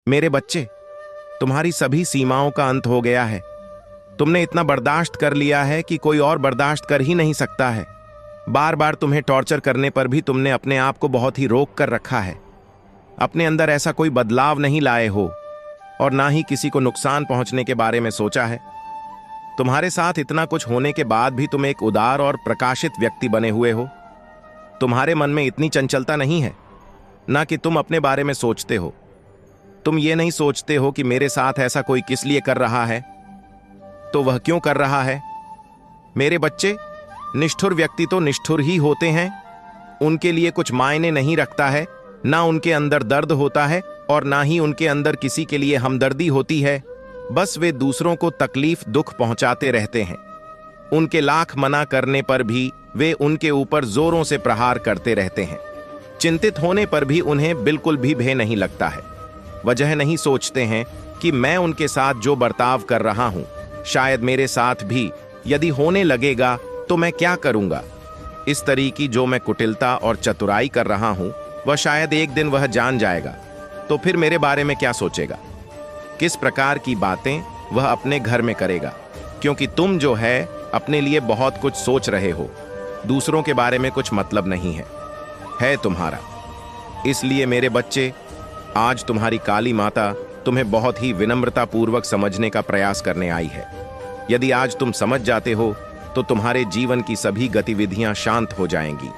मेरे बच्चे, तुम्हारी सभी सीमाओं का अंत हो गया है। तुमने इतना बर्दाश्त कर लिया है कि कोई और बर्दाश्त कर ही नहीं सकता है। बार बार तुम्हें टॉर्चर करने पर भी तुमने अपने आप को बहुत ही रोक कर रखा है। अपने अंदर ऐसा कोई बदलाव नहीं लाए हो और ना ही किसी को नुकसान पहुंचने के बारे में सोचा है। तुम्हारे साथ इतना कुछ होने के बाद भी तुम एक उदार और प्रकाशित व्यक्ति बने हुए हो। तुम्हारे मन में इतनी चंचलता नहीं है, ना कि तुम अपने बारे में सोचते हो। तुम ये नहीं सोचते हो कि मेरे साथ ऐसा कोई किस लिए कर रहा है, तो वह क्यों कर रहा है। मेरे बच्चे, निष्ठुर व्यक्ति तो निष्ठुर ही होते हैं। उनके लिए कुछ मायने नहीं रखता है, ना उनके अंदर दर्द होता है और ना ही उनके अंदर किसी के लिए हमदर्दी होती है। बस वे दूसरों को तकलीफ दुख पहुंचाते रहते हैं। उनके लाख मना करने पर भी वे उनके ऊपर जोरों से प्रहार करते रहते हैं। चिंतित होने पर भी उन्हें बिल्कुल भी भय नहीं लगता है। वजह नहीं सोचते हैं कि मैं उनके साथ जो बर्ताव कर रहा हूं, शायद मेरे साथ भी यदि होने लगेगा तो मैं क्या करूंगा। इस तरह की जो मैं कुटिलता और चतुराई कर रहा हूं, वह शायद एक दिन वह जान जाएगा, तो फिर मेरे बारे में क्या सोचेगा, किस प्रकार की बातें वह अपने घर में करेगा। क्योंकि तुम जो है अपने लिए बहुत कुछ सोच रहे हो, दूसरों के बारे में कुछ मतलब नहीं है तुम्हारा। इसलिए मेरे बच्चे, आज तुम्हारी काली माता तुम्हें बहुत ही विनम्रतापूर्वक समझने का प्रयास करने आई है। यदि आज तुम समझ जाते हो तो तुम्हारे जीवन की सभी गतिविधियां शांत हो जाएंगी।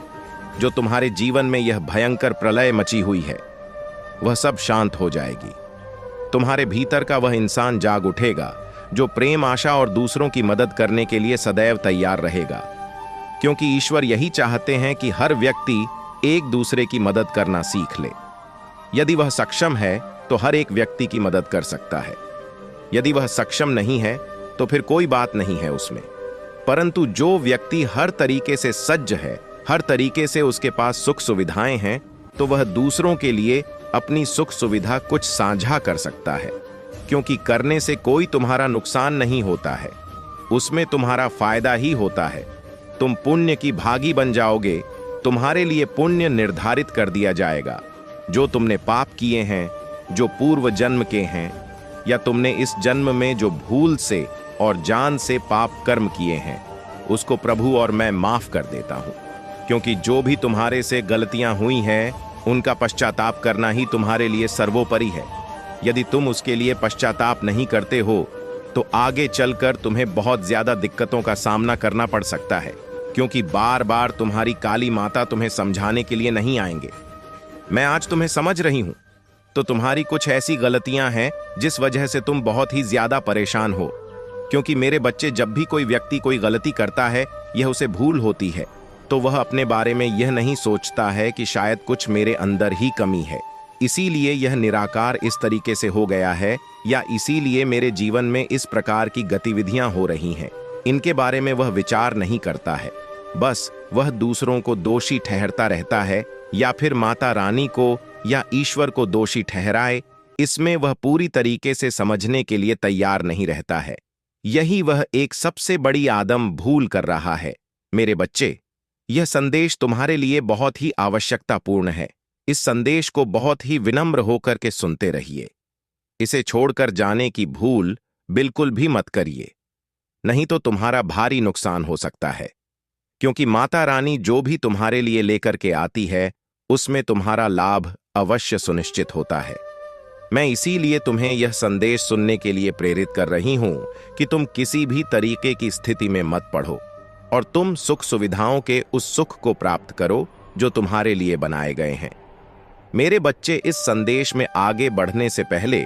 जो तुम्हारे जीवन में यह भयंकर प्रलय मची हुई है, वह सब शांत हो जाएगी। तुम्हारे भीतर का वह इंसान जाग उठेगा जो प्रेम, आशा और दूसरों की मदद करने के लिए सदैव तैयार रहेगा। क्योंकि ईश्वर यही चाहते हैं कि हर व्यक्ति एक दूसरे की मदद करना सीख ले। यदि वह सक्षम है तो हर एक व्यक्ति की मदद कर सकता है। यदि वह सक्षम नहीं है तो फिर कोई बात नहीं है उसमें। परंतु जो व्यक्ति हर तरीके से सज्ज है, हर तरीके से उसके पास सुख सुविधाएं हैं, तो वह दूसरों के लिए अपनी सुख सुविधा कुछ साझा कर सकता है। क्योंकि करने से कोई तुम्हारा नुकसान नहीं होता है, उसमें तुम्हारा फायदा ही होता है। तुम पुण्य की भागी बन जाओगे। तुम्हारे लिए पुण्य निर्धारित कर दिया जाएगा। जो तुमने पाप किए हैं, जो पूर्व जन्म के हैं, या तुमने इस जन्म में जो भूल से और जान से पाप कर्म किए हैं, उसको प्रभु और मैं माफ कर देता हूं। क्योंकि जो भी तुम्हारे से गलतियां हुई हैं, उनका पश्चाताप करना ही तुम्हारे लिए सर्वोपरि है। यदि तुम उसके लिए पश्चाताप नहीं करते हो तो आगे चलकर तुम्हें बहुत ज्यादा दिक्कतों का सामना करना पड़ सकता है। क्योंकि बार बार तुम्हारी काली माता तुम्हें समझाने के लिए नहीं आएंगे। मैं आज तुम्हें समझ रही हूं, तो तुम्हारी कुछ ऐसी गलतियां हैं जिस वजह से तुम बहुत ही ज्यादा परेशान हो। क्योंकि मेरे बच्चे, जब भी कोई व्यक्ति कोई गलती करता है, यह उसे भूल होती है, तो वह अपने बारे में यह नहीं सोचता है कि शायद कुछ मेरे अंदर ही कमी है, इसीलिए यह निराकार इस तरीके से हो गया है, या इसीलिए मेरे जीवन में इस प्रकार की गतिविधियां हो रही हैं। इनके बारे में वह विचार नहीं करता है। बस वह दूसरों को दोषी ठहरता रहता है, या फिर माता रानी को या ईश्वर को दोषी ठहराए। इसमें वह पूरी तरीके से समझने के लिए तैयार नहीं रहता है। यही वह एक सबसे बड़ी आदम भूल कर रहा है। मेरे बच्चे, यह संदेश तुम्हारे लिए बहुत ही आवश्यकतापूर्ण है। इस संदेश को बहुत ही विनम्र होकर के सुनते रहिए। इसे छोड़कर जाने की भूल बिल्कुल भी मत करिए, नहीं तो तुम्हारा भारी नुकसान हो सकता है। क्योंकि माता रानी जो भी तुम्हारे लिए लेकर के आती है, उसमें तुम्हारा लाभ अवश्य सुनिश्चित होता है। मैं इसीलिए तुम्हें यह संदेश सुनने के लिए प्रेरित कर रही हूं कि तुम किसी भी तरीके की स्थिति में मत पड़ो और तुम सुख सुविधाओं के उस सुख को प्राप्त करो जो तुम्हारे लिए बनाए गए हैं। मेरे बच्चे, इस संदेश में आगे बढ़ने से पहले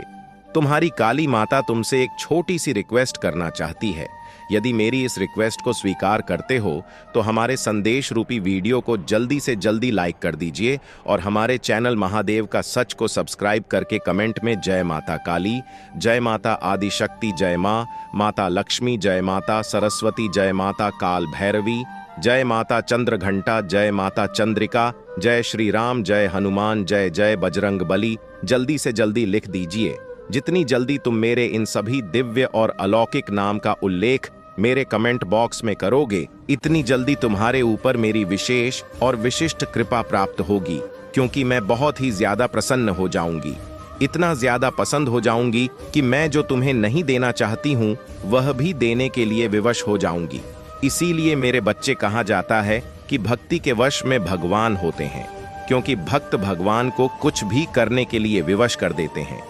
तुम्हारी काली माता तुमसे एक छोटी सी रिक्वेस्ट करना चाहती है। यदि मेरी इस रिक्वेस्ट को स्वीकार करते हो तो हमारे संदेश रूपी वीडियो को जल्दी से जल्दी लाइक कर दीजिए और हमारे चैनल महादेव का सच को सब्सक्राइब करके कमेंट में जय माता काली, जय माता आदिशक्ति, जय माँ, माता लक्ष्मी, जय माता सरस्वती, जय माता काल भैरवी, जय माता चंद्र घंटा, जय माता चंद्रिका, जय श्री राम, जय हनुमान, जय जय बजरंग बली जल्दी से जल्दी लिख दीजिए। जितनी जल्दी तुम मेरे इन सभी दिव्य और अलौकिक नाम का उल्लेख मेरे कमेंट बॉक्स में करोगे, इतनी जल्दी तुम्हारे ऊपर मेरी विशेष और विशिष्ट कृपा प्राप्त होगी, क्योंकि मैं बहुत ही ज्यादा प्रसन्न हो जाऊंगी। इतना ज्यादा पसंद हो जाऊंगी कि मैं जो तुम्हें नहीं देना चाहती हूँ वह भी देने के लिए विवश हो जाऊंगी। इसीलिए मेरे बच्चे, कहा जाता है कि भक्ति के वश में भगवान होते हैं, क्योंकि भक्त भगवान को कुछ भी करने के लिए विवश कर देते हैं।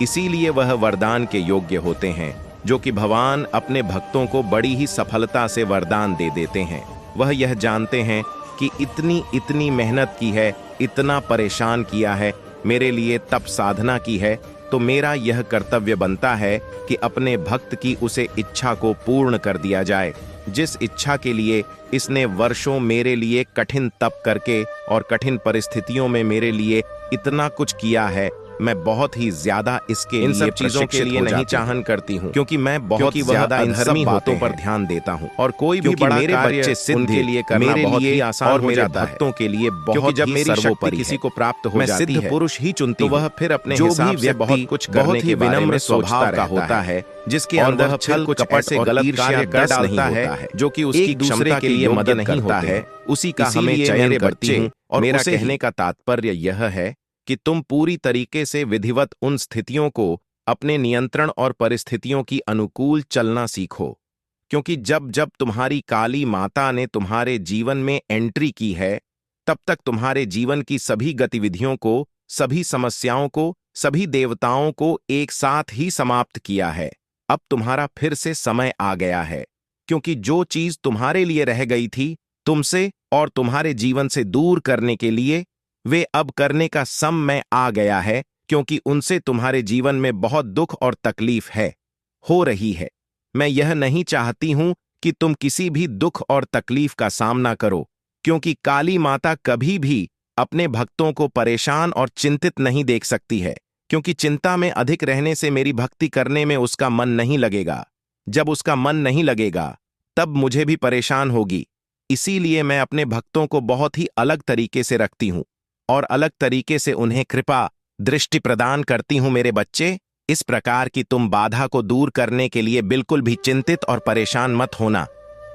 इसीलिए वह वरदान के योग्य होते हैं, जो कि भगवान अपने भक्तों को बड़ी ही सफलता से वरदान दे देते हैं। वह यह जानते हैं कि इतनी मेहनत की है, इतना परेशान किया है, मेरे लिए तप साधना की है, तो मेरा यह कर्तव्य बनता है कि अपने भक्त की उसे इच्छा को पूर्ण कर दिया जाए, जिस इच्छा के लिए इसने वर्षों मेरे लिए कठिन तप करके और कठिन परिस्थितियों में मेरे लिए इतना कुछ किया है। मैं बहुत ही ज्यादा इसके इन सब चीजों के लिए नहीं चाहन करती हूँ, क्योंकि मैं बहुत ही ज्यादा इन सब बातों पर ध्यान देता हूँ। और कोई भी बड़ा मेरे बच्चे सिद्ध के लिए करना बहुत ही आसान हो जाता है, भक्तों के लिए बहुत जब मेरी शक्ति किसी को प्राप्त हो जाती है, सिद्ध पुरुष ही चुनती, तो वह फिर अपने हिसाब से बहुत कुछ करने के विनम्र स्वभाव का होता है, जिसके अंदर छल कुछ ऐसे गलत कार्य कर डालता है जो कि उसकी क्षमता के लिए मदद नहीं करता है, उसी का हमें चयन करती हूँ। और मेरा कहने का तात्पर्य यह है कि तुम पूरी तरीके से विधिवत उन स्थितियों को अपने नियंत्रण और परिस्थितियों की अनुकूल चलना सीखो, क्योंकि जब जब तुम्हारी काली माता ने तुम्हारे जीवन में एंट्री की है, तब तक तुम्हारे जीवन की सभी गतिविधियों को, सभी समस्याओं को, सभी देवताओं को एक साथ ही समाप्त किया है। अब तुम्हारा फिर से समय आ गया है, क्योंकि जो चीज तुम्हारे लिए रह गई थी तुमसे और तुम्हारे जीवन से दूर करने के लिए, वे अब करने का समय आ गया है, क्योंकि उनसे तुम्हारे जीवन में बहुत दुख और तकलीफ हो रही है। मैं यह नहीं चाहती हूं कि तुम किसी भी दुख और तकलीफ का सामना करो, क्योंकि काली माता कभी भी अपने भक्तों को परेशान और चिंतित नहीं देख सकती है, क्योंकि चिंता में अधिक रहने से मेरी भक्ति करने में उसका मन नहीं लगेगा। जब उसका मन नहीं लगेगा तब मुझे भी परेशान होगी। इसीलिए मैं अपने भक्तों को बहुत ही अलग तरीके से रखती हूं और अलग तरीके से उन्हें कृपा दृष्टि प्रदान करती हूं। मेरे बच्चे, इस प्रकार की तुम बाधा को दूर करने के लिए बिल्कुल भी चिंतित और परेशान मत होना,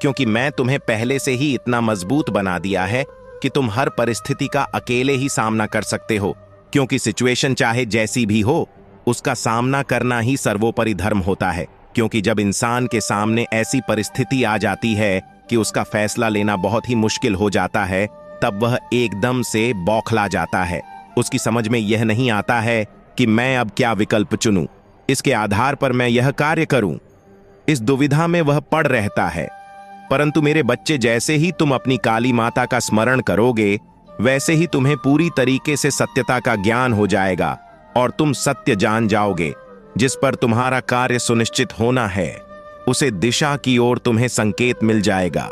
क्योंकि मैं तुम्हें पहले से ही इतना मजबूत बना दिया है कि तुम हर परिस्थिति का अकेले ही सामना कर सकते हो, क्योंकि सिचुएशन चाहे जैसी भी हो, उसका सामना करना ही सर्वोपरि धर्म होता है। क्योंकि जब इंसान के सामने ऐसी परिस्थिति आ जाती है कि उसका फैसला लेना बहुत ही मुश्किल हो जाता है, तब वह एकदम से बौखला जाता है। उसकी समझ में यह नहीं आता है कि मैं अब क्या विकल्प चुनूं, इसके आधार पर मैं यह कार्य करूं। इस दुविधा में वह पड़ रहता है। परंतु मेरे बच्चे, जैसे ही तुम अपनी काली माता का स्मरण करोगे, वैसे ही तुम्हें पूरी तरीके से सत्यता का ज्ञान हो जाएगा और तुम सत्य जान जाओगे। जिस पर तुम्हारा कार्य सुनिश्चित होना है, उसे दिशा की ओर तुम्हें संकेत मिल जाएगा,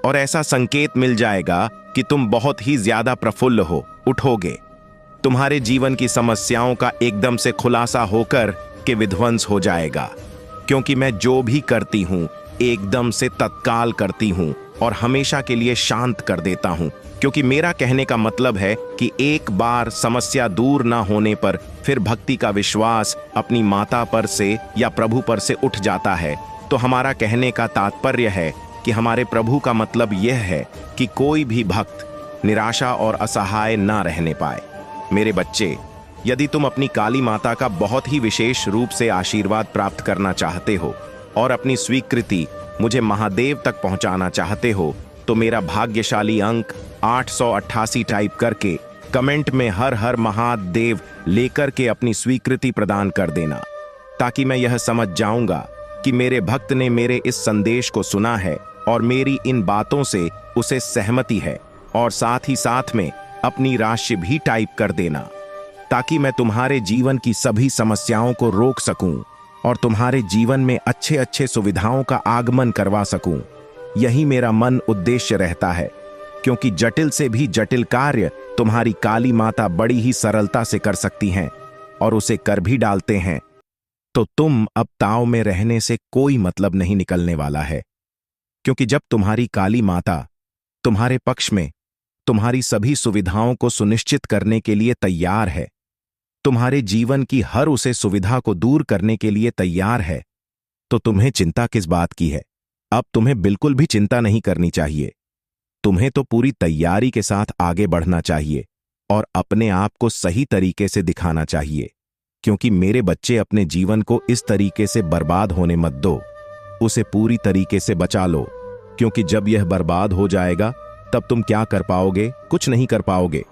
और ऐसा संकेत मिल जाएगा कि तुम बहुत ही ज्यादा प्रफुल्ल उठोगे। तुम्हारे जीवन की समस्याओं का एकदम से खुलासा होकर के विध्वंस हो जाएगा, क्योंकि मैं जो भी करती हूं एकदम से तत्काल करती हूं और हमेशा के लिए शांत कर देता हूं, क्योंकि मेरा कहने का मतलब है कि एक बार समस्या दूर ना होने पर फिर भक्ति का विश्वास अपनी माता पर से या प्रभु पर से उठ जाता है। तो हमारा कहने का तात्पर्य है कि हमारे प्रभु का मतलब यह है कि कोई भी भक्त निराशा और असहाय ना रहने पाए। मेरे बच्चे, यदि तुम अपनी काली माता का बहुत ही विशेष रूप से आशीर्वाद प्राप्त करना चाहते हो और अपनी स्वीकृति मुझे महादेव तक पहुंचाना चाहते हो, तो मेरा भाग्यशाली अंक 888 टाइप करके कमेंट में हर हर महादेव लेकर के अपनी स्वीकृति प्रदान कर देना, ताकि मैं यह समझ जाऊंगा कि मेरे भक्त ने मेरे इस संदेश को सुना है और मेरी इन बातों से उसे सहमति है। और साथ ही साथ में अपनी राशि भी टाइप कर देना, ताकि मैं तुम्हारे जीवन की सभी समस्याओं को रोक सकूं और तुम्हारे जीवन में अच्छे अच्छे सुविधाओं का आगमन करवा सकूं। यही मेरा मन उद्देश्य रहता है, क्योंकि जटिल से भी जटिल कार्य तुम्हारी काली माता बड़ी ही सरलता से कर सकती हैं और उसे कर भी डालते हैं। तो तुम अब ताव में रहने से कोई मतलब नहीं निकलने वाला है, क्योंकि जब तुम्हारी काली माता तुम्हारे पक्ष में तुम्हारी सभी सुविधाओं को सुनिश्चित करने के लिए तैयार है, तुम्हारे जीवन की हर उसे सुविधा को दूर करने के लिए तैयार है, तो तुम्हें चिंता किस बात की है? अब तुम्हें बिल्कुल भी चिंता नहीं करनी चाहिए। तुम्हें तो पूरी तैयारी के साथ आगे बढ़ना चाहिए और अपने आप को सही तरीके से दिखाना चाहिए, क्योंकि मेरे बच्चे अपने जीवन को इस तरीके से बर्बाद होने मत दो। उसे पूरी तरीके से बचा लो, क्योंकि जब यह बर्बाद हो जाएगा तब तुम क्या कर पाओगे? कुछ नहीं कर पाओगे।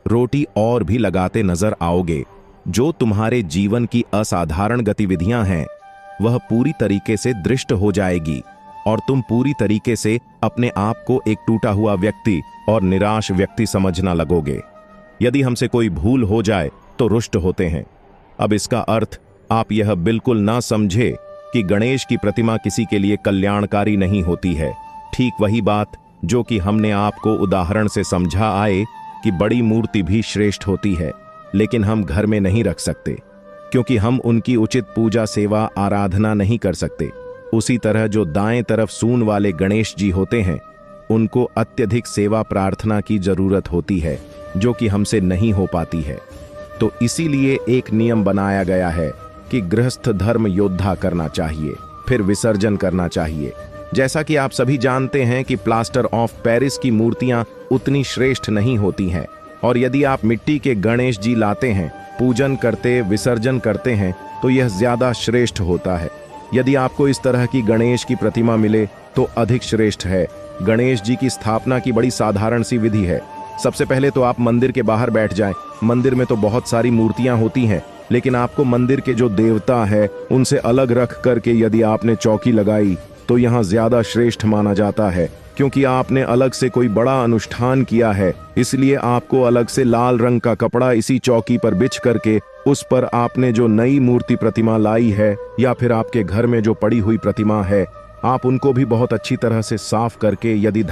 रोटी और भी लगाते नजर आओगे। जो तुम्हारे जीवन की असाधारण गतिविधियां हैं वह पूरी तरीके से दृष्ट हो जाएगी और तुम पूरी तरीके से अपने आप को एक टूटा हुआ व्यक्ति और निराश व्यक्ति समझना लगोगे। यदि हमसे कोई भूल हो जाए तो रुष्ट होते हैं। अब इसका अर्थ आप यह बिल्कुल ना समझे कि गणेश की प्रतिमा किसी के लिए कल्याणकारी नहीं होती है। ठीक वही बात जो कि हमने आपको उदाहरण से समझा आए कि बड़ी मूर्ति भी श्रेष्ठ होती है, लेकिन हम घर में नहीं रख सकते क्योंकि हम उनकी उचित पूजा सेवा आराधना नहीं कर सकते। उसी तरह जो दाएं तरफ सूंड वाले गणेश जी होते हैं उनको अत्यधिक सेवा प्रार्थना की जरूरत होती है, जो कि हमसे नहीं हो पाती है। तो इसीलिए एक नियम बनाया गया है कि गृहस्थ धर्म योद्धा करना चाहिए, फिर विसर्जन करना चाहिए। जैसा कि आप सभी जानते हैं कि प्लास्टर ऑफ पेरिस की मूर्तियां उतनी श्रेष्ठ नहीं होती हैं, और यदि आप मिट्टी के गणेश जी लाते हैं, पूजन करते विसर्जन करते हैं तो यह ज्यादा श्रेष्ठ होता है। यदि आपको इस तरह की गणेश की प्रतिमा मिले तो अधिक श्रेष्ठ है। गणेश जी की स्थापना की बड़ी साधारण सी विधि है। सबसे पहले तो आप मंदिर के बाहर बैठ जाएं। मंदिर में तो बहुत सारी मूर्तियां होती हैं, लेकिन आपको मंदिर के जो देवता है उनसे अलग रख करके यदि आपने चौकी लगाई तो यहाँ ज्यादा श्रेष्ठ माना जाता है, क्योंकि आपने अलग से कोई बड़ा अनुष्ठान किया है। इसलिए आपको अलग से लाल रंग का कपड़ा इसी चौकी पर बिछ करके उस पर आपने जो नई मूर्ति प्रतिमा लाई है या फिर आपके घर में जो पड़ी हुई प्रतिमा है, आप उनको भी बहुत अच्छी तरह से साफ करके यदि